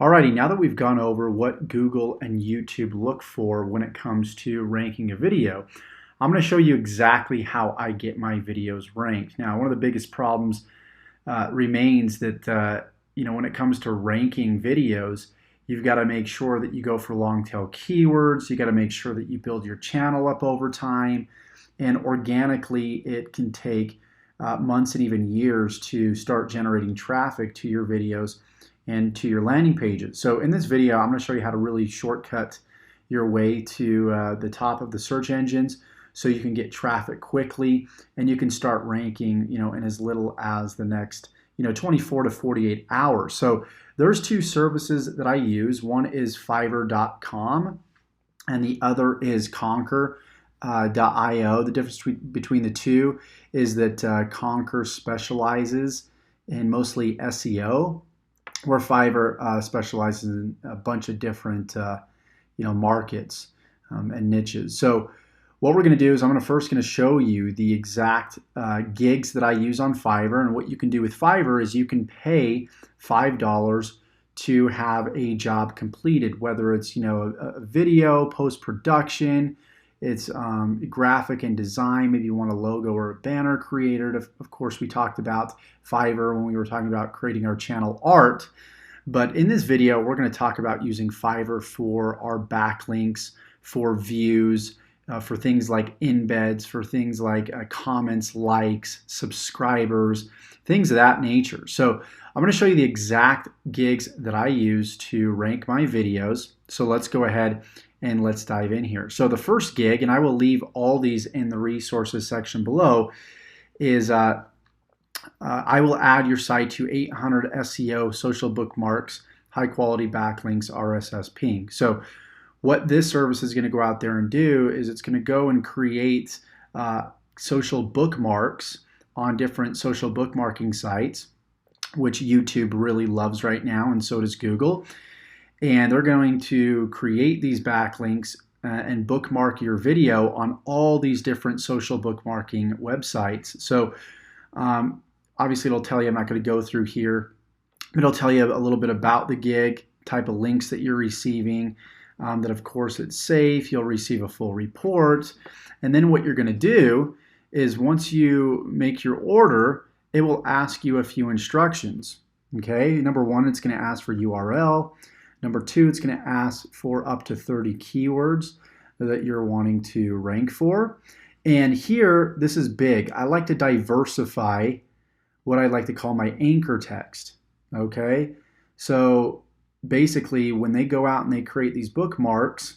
Alrighty, now that we've gone over what Google and YouTube look for when it comes to ranking a video, I'm going to show you exactly how I get my videos ranked. Now, one of the biggest problems remains that when it comes to ranking videos, you've got to make sure that you go for long tail keywords. You got to make sure that you build your channel up over time, and organically, it can take months and even years to start generating traffic to your videos and to your landing pages. So in this video, I'm going to show you how to really shortcut your way to the top of the search engines so you can get traffic quickly and you can start ranking, in as little as the next, 24 to 48 hours. So there's two services that I use. One is Fiverr.com and the other is Conquer.io. The difference between the two is that Conquer specializes in mostly SEO, where Fiverr specializes in a bunch of different markets and niches. So what we're going to do is I'm first going to show you the exact gigs that I use on Fiverr. And what you can do with Fiverr is you can pay $5 to have a job completed, whether it's a video, post-production, it's graphic and design. Maybe you want a logo or a banner created. Of course, we talked about Fiverr when we were talking about creating our channel art. But in this video, we're going to talk about using Fiverr for our backlinks, for views, for things like embeds, for things like comments, likes, subscribers, things of that nature. So I'm going to show you the exact gigs that I use to rank my videos. So let's go ahead and let's dive in here. So the first gig, and I will leave all these in the resources section below, is I will add your site to 800 SEO social bookmarks, high quality backlinks, RSS ping. So what this service is going to go out there and do is it's going to go and create social bookmarks on different social bookmarking sites, which YouTube really loves right now, and so does Google. And they're going to create these backlinks and bookmark your video on all these different social bookmarking websites. So obviously it'll tell you, I'm not going to go through here, but it'll tell you a little bit about the gig, type of links that you're receiving, that of course it's safe, you'll receive a full report. And then what you're going to do is once you make your order, it will ask you a few instructions. Okay, number one, it's going to ask for URL. Number two, it's going to ask for up to 30 keywords that you're wanting to rank for. And here, this is big. I like to diversify what I like to call my anchor text. Okay, so basically, when they go out and they create these bookmarks,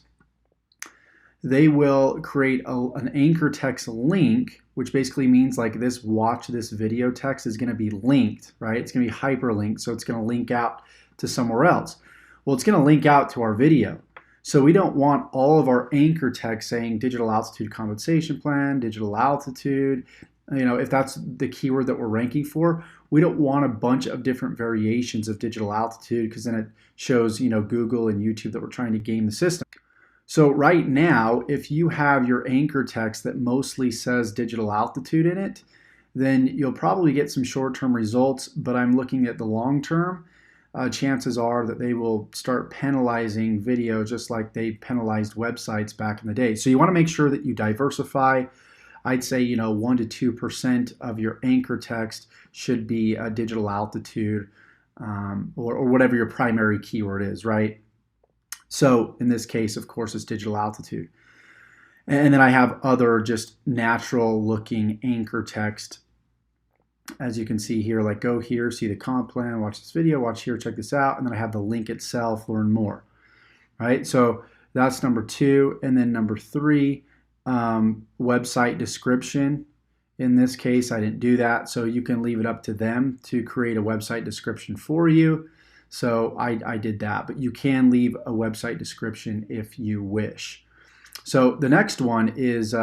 they will create an anchor text link, which basically means like this watch this video text is going to be linked, right? It's going to be hyperlinked, so it's going to link out to somewhere else. Well, it's going to link out to our video. So we don't want all of our anchor text saying digital altitude compensation plan, digital altitude. If that's the keyword that we're ranking for, we don't want a bunch of different variations of digital altitude because then it shows, Google and YouTube that we're trying to game the system. So right now, if you have your anchor text that mostly says digital altitude in it, then you'll probably get some short-term results, but I'm looking at the long-term. Chances are that they will start penalizing video just like they penalized websites back in the day. So you want to make sure that you diversify. I'd say 1 to 2% of your anchor text should be a digital altitude or whatever your primary keyword is, right? So in this case, of course, it's digital altitude. And then I have other just natural looking anchor text. As you can see here, like go here, see the comp plan, watch this video, watch here, check this out. And then I have the link itself, learn more, right? So that's number two. And then number three, website description. In this case, I didn't do that. So you can leave it up to them to create a website description for you. So I did that, but you can leave a website description if you wish. So the next one is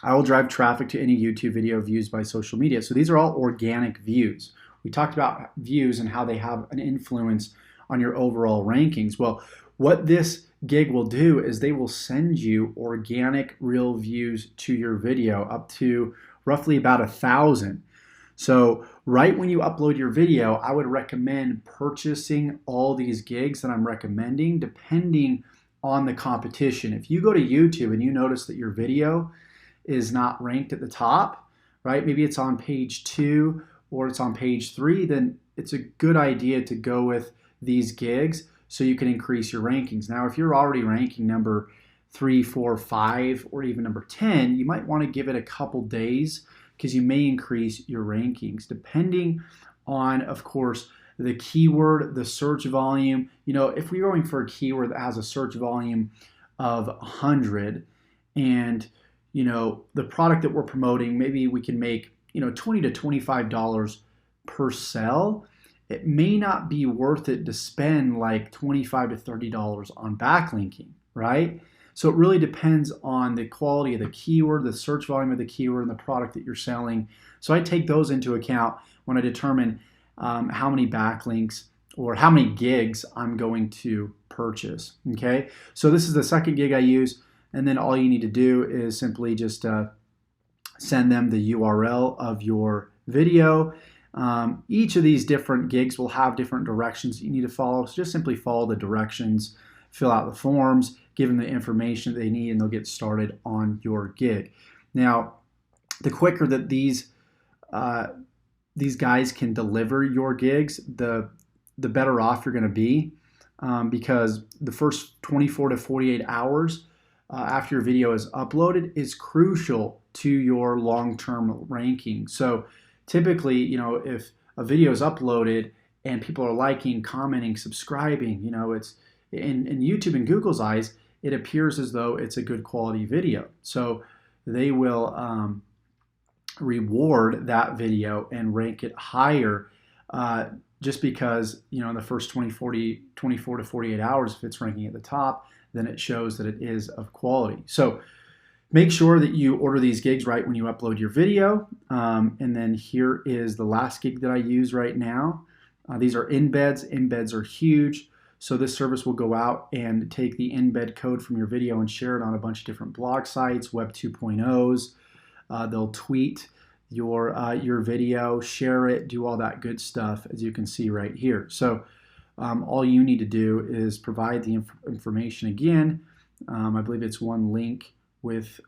I will drive traffic to any YouTube video views by social media. So these are all organic views. We talked about views and how they have an influence on your overall rankings. Well, what this gig will do is they will send you organic real views to your video up to roughly about 1,000. So right when you upload your video, I would recommend purchasing all these gigs that I'm recommending depending on the competition. If you go to YouTube and you notice that your video is not ranked at the top, right? Maybe it's on page 2 or it's on page 3, then it's a good idea to go with these gigs so you can increase your rankings. Now, if you're already ranking number 3, 4, 5, or even number 10, you might want to give it a couple days because you may increase your rankings depending on, of course, the keyword, the search volume. You know, if we're going for a keyword that has a search volume of 100 and, you know, the product that we're promoting, maybe we can make, you know, $20 to $25 per sell, it may not be worth it to spend like $25 to $30 on backlinking, right? So it really depends on the quality of the keyword, the search volume of the keyword, and the product that you're selling. So I take those into account when I determine how many backlinks or how many gigs I'm going to purchase, okay? So this is the second gig I use, and then all you need to do is simply just send them the URL of your video. Each of these different gigs will have different directions that you need to follow, so just simply follow the directions, fill out the forms, give them the information that they need, and they'll get started on your gig. Now, the quicker that these guys can deliver your gigs, the better off you're going to be, because the first 24 to 48 hours after your video is uploaded is crucial to your long-term ranking. So typically, you know, if a video is uploaded and people are liking, commenting, subscribing, you know, it's in YouTube and Google's eyes, it appears as though it's a good quality video. So they will reward that video and rank it higher just because, you know, in the first 24 to 48 hours, if it's ranking at the top, then it shows that it is of quality. So make sure that you order these gigs right when you upload your video. And then here is the last gig that I use right now. These are embeds. Embeds are huge. So this service will go out and take the embed code from your video and share it on a bunch of different blog sites, Web 2.0s. They'll tweet your video, share it, do all that good stuff, as you can see right here. So all you need to do is provide the information again. I believe it's one link with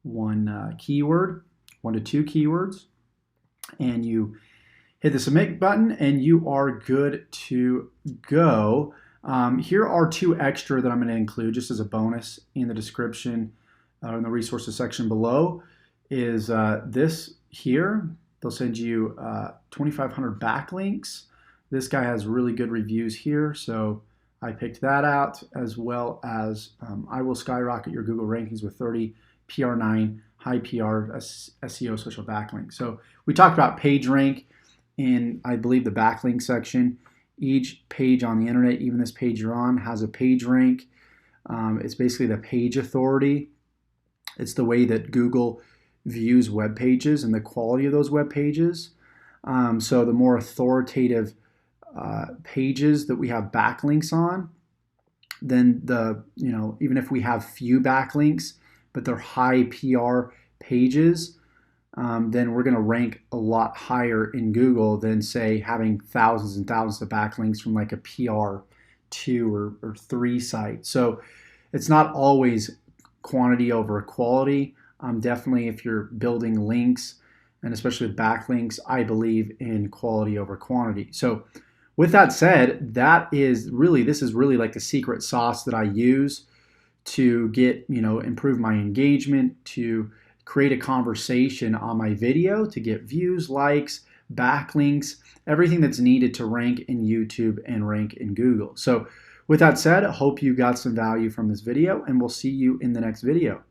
one keyword, 1 to 2 keywords, and you hit the submit button and you are good to go. Here are 2 extra that I'm going to include just as a bonus in the description in the resources section below is this here. They'll send you 2,500 backlinks. This guy has really good reviews here, so I picked that out, as well as I will skyrocket your Google rankings with 30 PR9 high PR SEO social backlinks. So we talked about PageRank in, I believe, the backlink section. Each page on the internet, even this page you're on, has a PageRank. It's basically the page authority. It's the way that Google views web pages and the quality of those web pages. So the more authoritative pages that we have backlinks on, then even if we have few backlinks, but they're high PR pages, then we're going to rank a lot higher in Google than, say, having thousands and thousands of backlinks from like a PR 2 or 3 site. So it's not always quantity over quality. Definitely if you're building links, and especially with backlinks, I believe in quality over quantity. So with that said, this is really like the secret sauce that I use to get, improve my engagement, to create a conversation on my video, to get views, likes, backlinks, everything that's needed to rank in YouTube and rank in Google. So with that said, I hope you got some value from this video, and we'll see you in the next video.